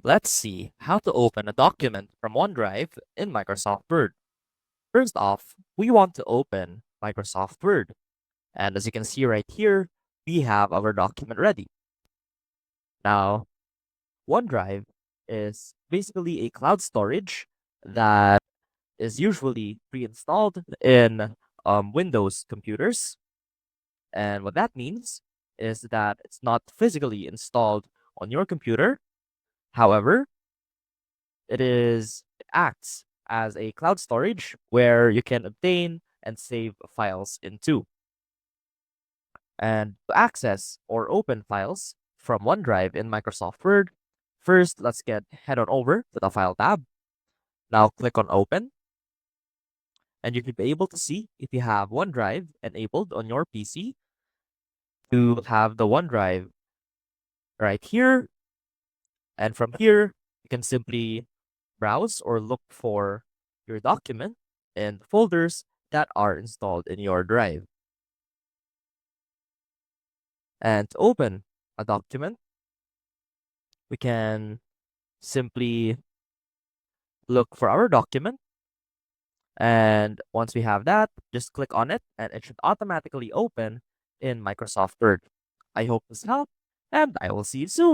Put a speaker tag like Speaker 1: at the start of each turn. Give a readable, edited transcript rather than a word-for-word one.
Speaker 1: Let's see how to open a document from OneDrive in Microsoft Word. First off, we want to open Microsoft Word. And as you can see right here, we have our document ready. Now, OneDrive is basically a cloud storage that is usually pre-installed in Windows computers. And what that means is that it's not physically installed on your computer. However, it acts as a cloud storage where you can obtain and save files into. And to access or open files from OneDrive in Microsoft Word, first let's head on over to the File tab. Now click on Open, and you should be able to see if you have OneDrive enabled on your PC to have the OneDrive right here. And from here, you can simply browse or look for your document in folders that are installed in your drive. And to open a document, we can simply look for our document. And once we have that, just click on it and it should automatically open in Microsoft Word. I hope this helped, and I will see you soon.